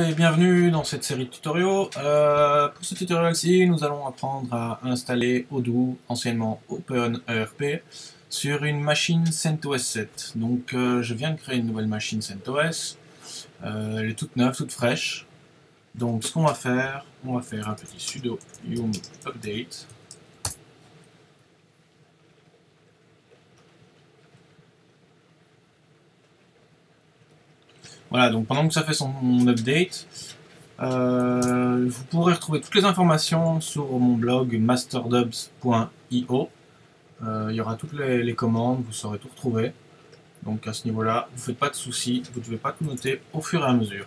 Et bienvenue dans cette série de tutoriaux. Pour ce tutoriel-ci, nous allons apprendre à installer Odoo, anciennement OpenERP, sur une machine CentOS 7. Donc je viens de créer une nouvelle machine CentOS. Elle est toute neuve, toute fraîche. Donc ce qu'on va faire un petit sudo yum update. Voilà, donc pendant que ça fait son update, vous pourrez retrouver toutes les informations sur mon blog masterdubs.io. Il y aura toutes les commandes, vous saurez tout retrouver. Donc à ce niveau-là, vous ne faites pas de soucis, vous ne devez pas tout noter au fur et à mesure.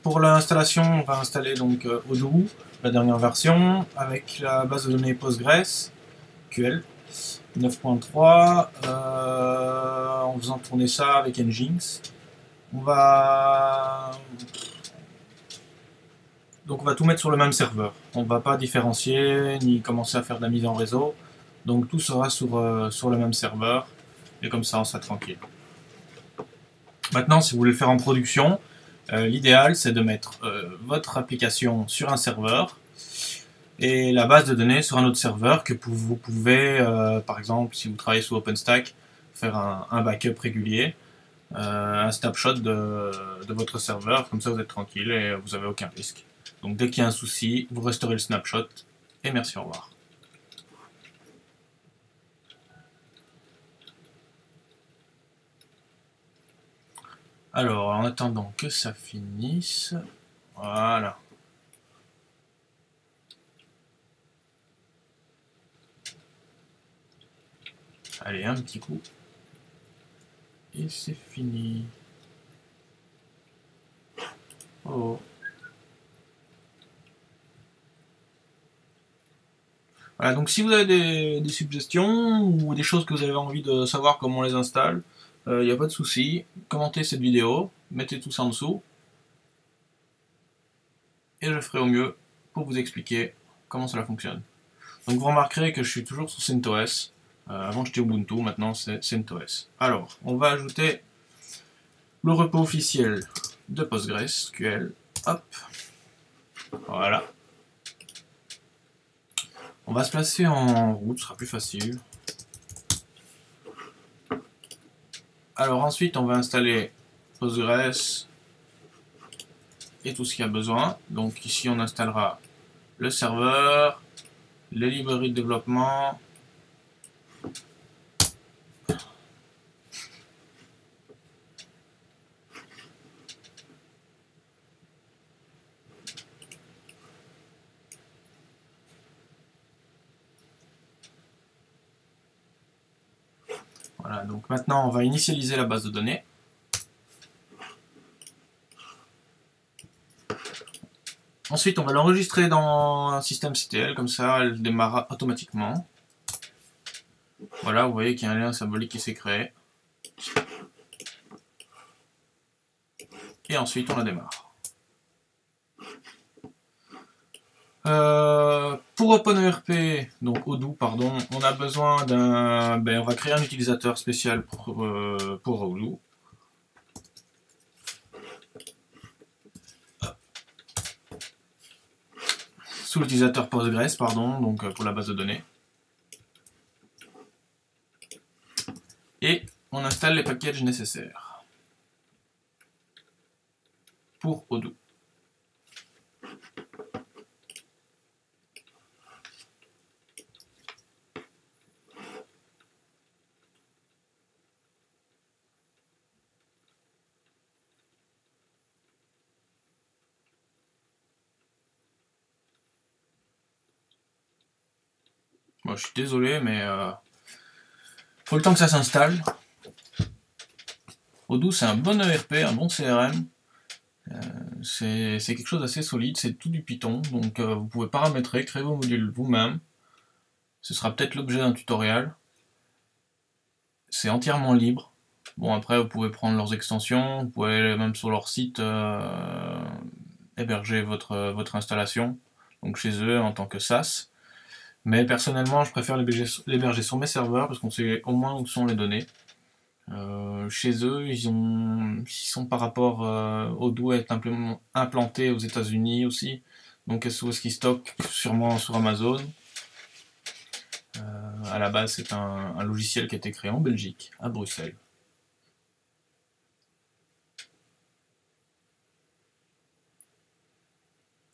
Pour l'installation, on va installer donc Odoo, la dernière version, avec la base de données PostgreSQL 9.3, en faisant tourner ça avec Nginx. On va tout mettre sur le même serveur. On ne va pas différencier ni commencer à faire de la mise en réseau. Donc tout sera sur le même serveur. Et comme ça, on sera tranquille. Maintenant, si vous voulez le faire en production, l'idéal, c'est de mettre votre application sur un serveur et la base de données sur un autre serveur que vous pouvez, par exemple, si vous travaillez sous OpenStack, faire un backup régulier, un snapshot de votre serveur. Comme ça, vous êtes tranquille et vous n'avez aucun risque. Donc dès qu'il y a un souci, vous restaurez le snapshot et merci, au revoir. Alors, en attendant que ça finisse, voilà. Allez, un petit coup. Et c'est fini. Oh. Voilà, donc si vous avez des suggestions ou des choses que vous avez envie de savoir comment on les installe, il n'y a pas de souci. Commentez cette vidéo, mettez tout ça en dessous. Et je ferai au mieux pour vous expliquer comment cela fonctionne. Donc vous remarquerez que je suis toujours sur CentOS. Avant j'étais Ubuntu, maintenant c'est CentOS. Alors, on va ajouter le repo officiel de PostgreSQL. Hop. Voilà. On va se placer en route, ce sera plus facile. Alors ensuite, on va installer Postgres et tout ce qu'il y a besoin. Donc ici, on installera le serveur, les librairies de développement, voilà, donc maintenant on va initialiser la base de données. Ensuite, on va l'enregistrer dans un système CTL, comme ça elle démarrera automatiquement. Voilà, vous voyez qu'il y a un lien symbolique qui s'est créé. Et ensuite, on la démarre. Pour OpenERP, donc Odoo, pardon, on a besoin d'un... on va créer un utilisateur spécial pour Odoo. Sous l'utilisateur Postgres, pardon, donc pour la base de données. Et on installe les packages nécessaires pour Odoo. Bon, je suis désolé, mais faut le temps que ça s'installe. Odoo, c'est un bon ERP, un bon CRM. C'est quelque chose d'assez solide, c'est tout du Python, donc vous pouvez paramétrer, créer vos modules vous-même. Ce sera peut-être l'objet d'un tutoriel. C'est entièrement libre. Bon, après, vous pouvez prendre leurs extensions, vous pouvez même sur leur site héberger votre installation, donc chez eux en tant que SaaS. Mais personnellement, je préfère l'héberger sur mes serveurs parce qu'on sait au moins où sont les données. Chez eux, ils sont par rapport au doigt être implantés aux États-Unis aussi. Donc où est-ce qu'ils stockent? Sûrement sur Amazon. À la base, c'est un logiciel qui a été créé en Belgique, à Bruxelles.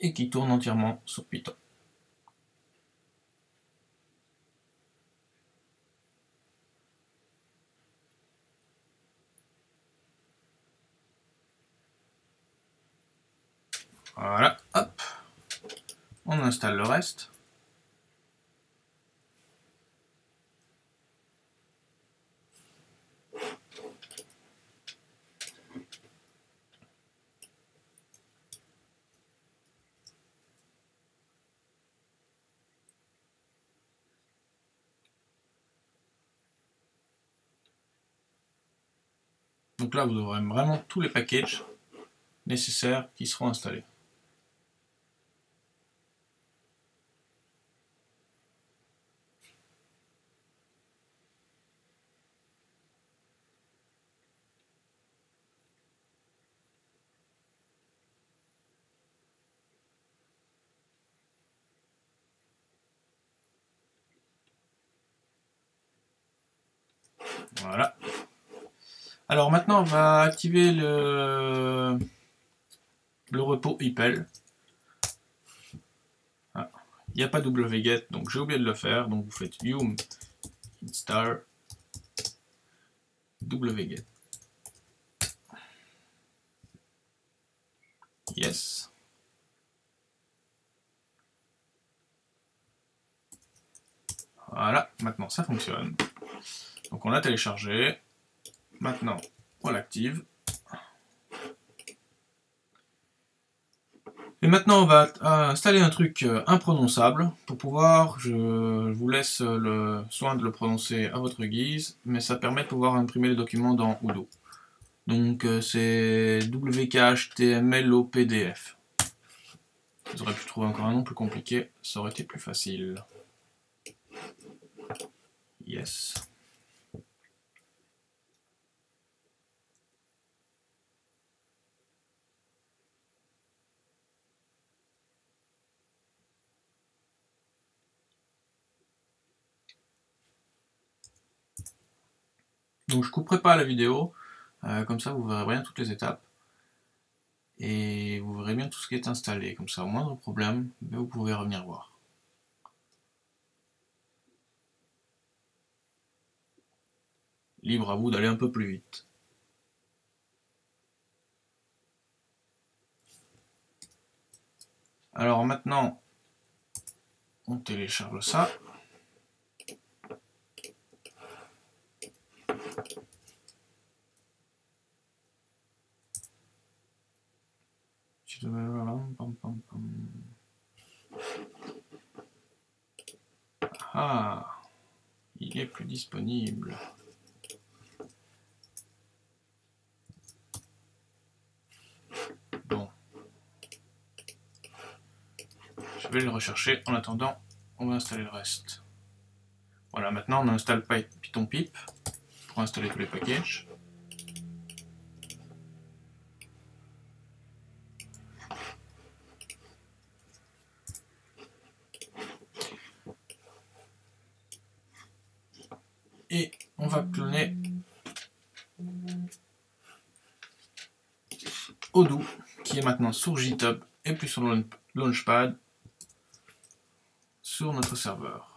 Et qui tourne entièrement sur Python. Voilà, hop, on installe le reste. Donc là, vous aurez vraiment tous les packages nécessaires qui seront installés. Voilà. Alors maintenant, on va activer le repos IPEL. Ah, il n'y a pas wget, donc j'ai oublié de le faire. Donc vous faites yum install wget. Yes. Voilà, maintenant ça fonctionne. Donc on l'a téléchargé. Maintenant, on l'active. Et maintenant, on va installer un truc imprononçable. Pour pouvoir, je vous laisse le soin de le prononcer à votre guise, mais ça permet de pouvoir imprimer les documents dans Udo. Donc c'est WKHTMLOPDF. Vous auriez pu trouver encore un nom plus compliqué, ça aurait été plus facile. Yes. Donc je couperai pas la vidéo, comme ça vous verrez bien toutes les étapes. Et vous verrez bien tout ce qui est installé, comme ça au moindre problème, vous pouvez revenir voir. Libre à vous d'aller un peu plus vite. Alors maintenant, on télécharge ça. Ah, il est plus disponible. Bon. Je vais le rechercher. En attendant, on va installer le reste. Voilà, maintenant on installe Python pip pour installer tous les packages. Et on va cloner Odoo, qui est maintenant sur GitHub et puis sur Launchpad sur notre serveur.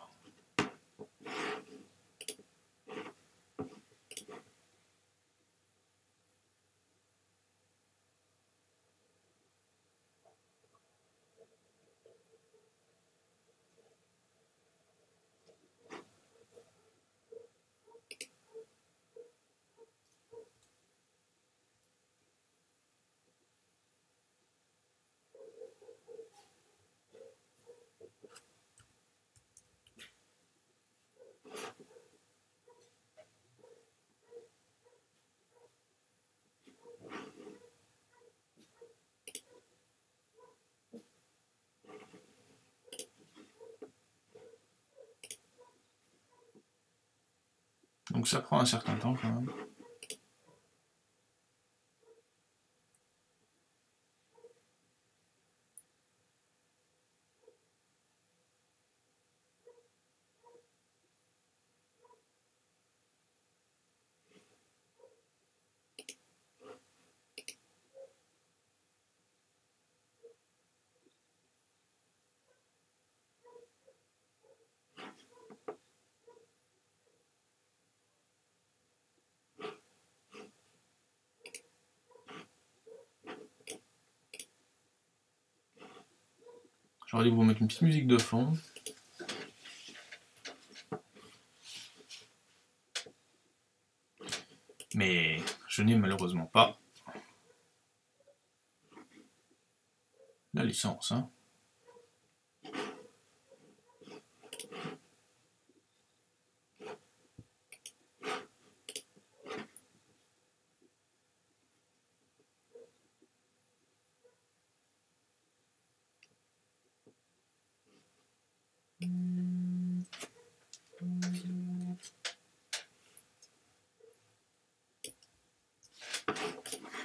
Donc ça prend un certain temps quand même. J'aurais dû vous mettre une petite musique de fond. Mais je n'ai malheureusement pas la licence. Hein.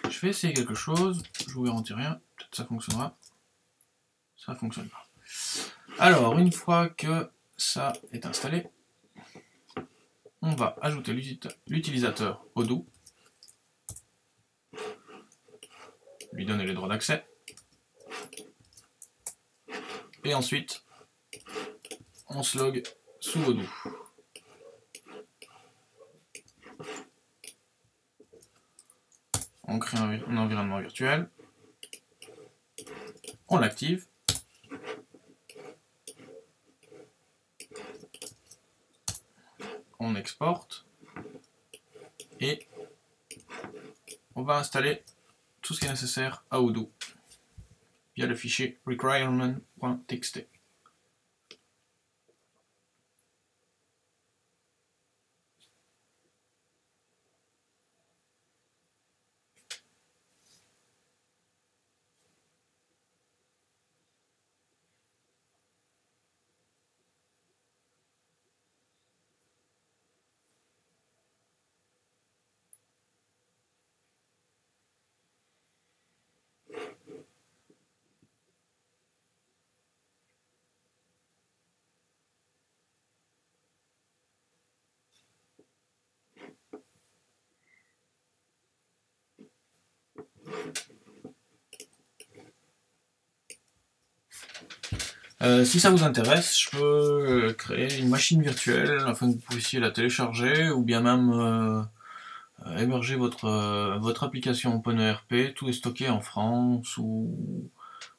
Je vais essayer quelque chose, je vous garantis rien, peut-être ça fonctionnera. Ça fonctionne pas. Alors, une fois que ça est installé, on va ajouter l'utilisateur Odoo, lui donner les droits d'accès, et ensuite, on se log sous Odoo. On crée un environnement virtuel, on l'active, on exporte, et on va installer tout ce qui est nécessaire à Odoo via le fichier requirement.txt. Si ça vous intéresse, je peux créer une machine virtuelle afin que vous puissiez la télécharger ou bien même héberger votre application OpenERP. Tout est stocké en France ou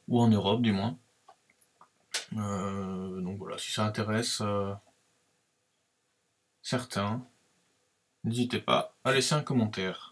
en Europe du moins. Donc voilà, si ça intéresse certains, n'hésitez pas à laisser un commentaire.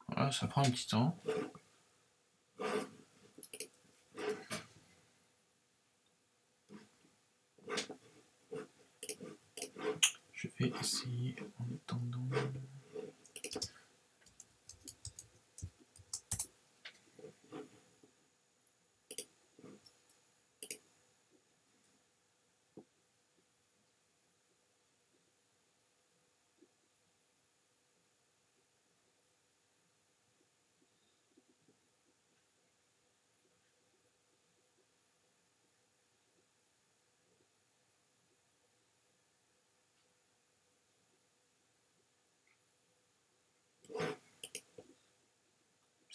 Voilà, ça prend un petit temps. Je vais essayer en attendant.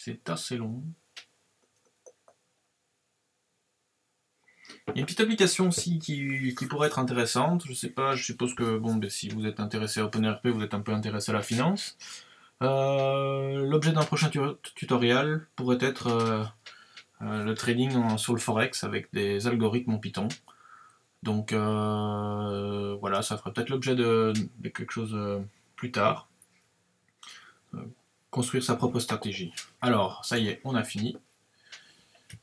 C'est assez long. Il y a une petite application aussi qui pourrait être intéressante. Je sais pas, je suppose que bon, ben, si vous êtes intéressé à OpenERP, vous êtes un peu intéressé à la finance. L'objet d'un prochain tutoriel pourrait être le trading sur le Forex avec des algorithmes en Python. Donc voilà, ça fera peut-être l'objet de quelque chose plus tard. construire sa propre stratégie. Alors, ça y est, on a fini.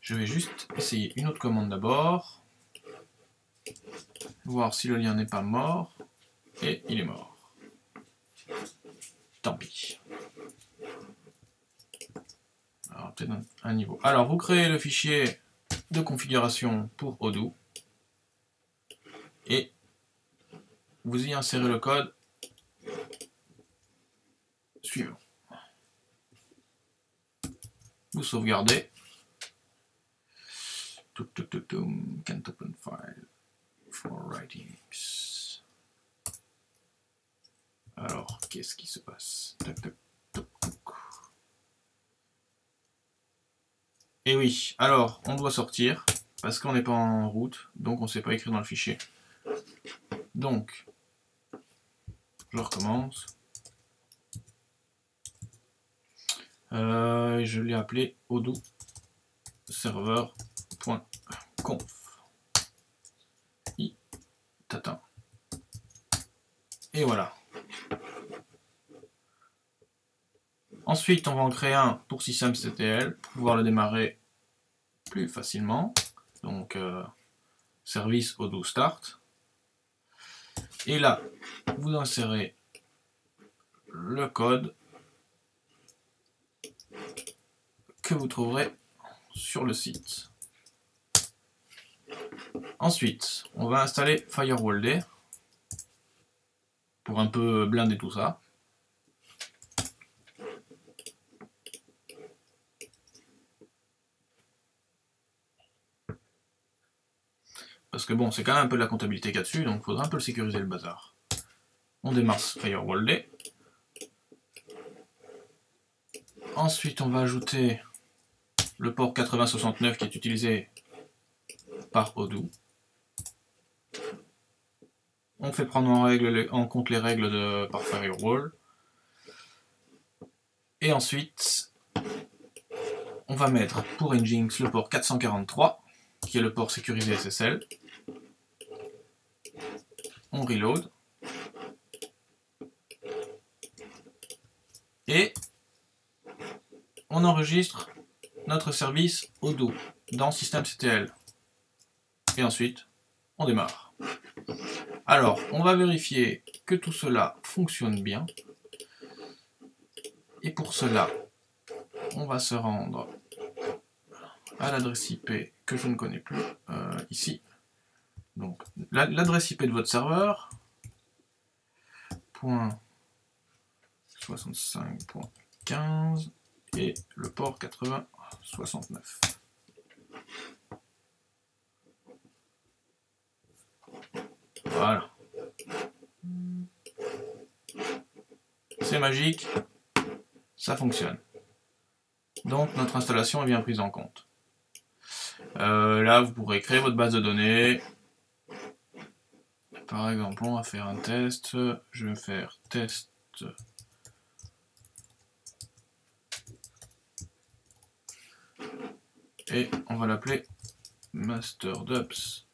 Je vais juste essayer une autre commande d'abord. Voir si le lien n'est pas mort. Et il est mort. Tant pis. Alors, peut-être un niveau. Alors, vous créez le fichier de configuration pour Odoo. Et vous y insérez le code suivant. Vous sauvegardez. Can't open file for writings. Alors, qu'est-ce qui se passe? Et oui, alors, on doit sortir, parce qu'on n'est pas en route, donc on ne sait pas écrire dans le fichier. Donc, je recommence. Je l'ai appelé odoo serveur.conf. Tata. Et voilà. Ensuite, on va en créer un pour systemctl pour pouvoir le démarrer plus facilement. Donc, service odoo start. Et là, vous insérez le code que vous trouverez sur le site. Ensuite, on va installer Firewalld pour un peu blinder tout ça. Parce que bon, c'est quand même un peu de la comptabilité qu'il y a dessus, donc il faudra un peu le sécuriser le bazar. On démarre Firewalld. Ensuite, on va ajouter le port 8069 qui est utilisé par Odoo. On fait prendre en compte les règles par Firewall. Et ensuite, on va mettre pour Nginx le port 443, qui est le port sécurisé SSL. On reload. Et on enregistre notre service Odoo dans systemctl. Et ensuite, on démarre. Alors, on va vérifier que tout cela fonctionne bien. Et pour cela, on va se rendre à l'adresse IP que je ne connais plus, ici. Donc, l'adresse IP de votre serveur, .65.15 et le port 8069. Voilà. C'est magique, ça fonctionne. Donc notre installation est bien prise en compte. Là, vous pourrez créer votre base de données. Par exemple, on va faire un test. Je vais faire test. Et on va l'appeler MasterDups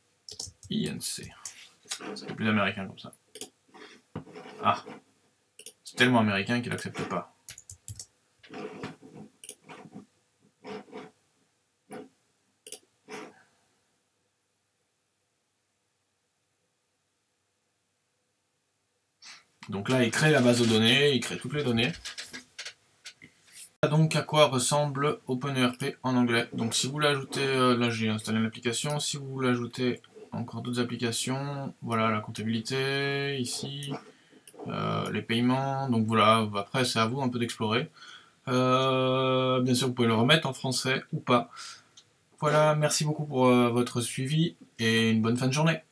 INC. C'est plus américain comme ça. Ah, c'est tellement américain qu'il n'accepte pas. Donc là, il crée la base de données, il crée toutes les données. Donc à quoi ressemble OpenERP en anglais. Donc si vous l'ajoutez, là j'ai installé l'application, si vous l'ajoutez encore d'autres applications, voilà la comptabilité, ici, les paiements, donc voilà, après c'est à vous un peu d'explorer. Bien sûr vous pouvez le remettre en français ou pas. Voilà, merci beaucoup pour votre suivi et une bonne fin de journée.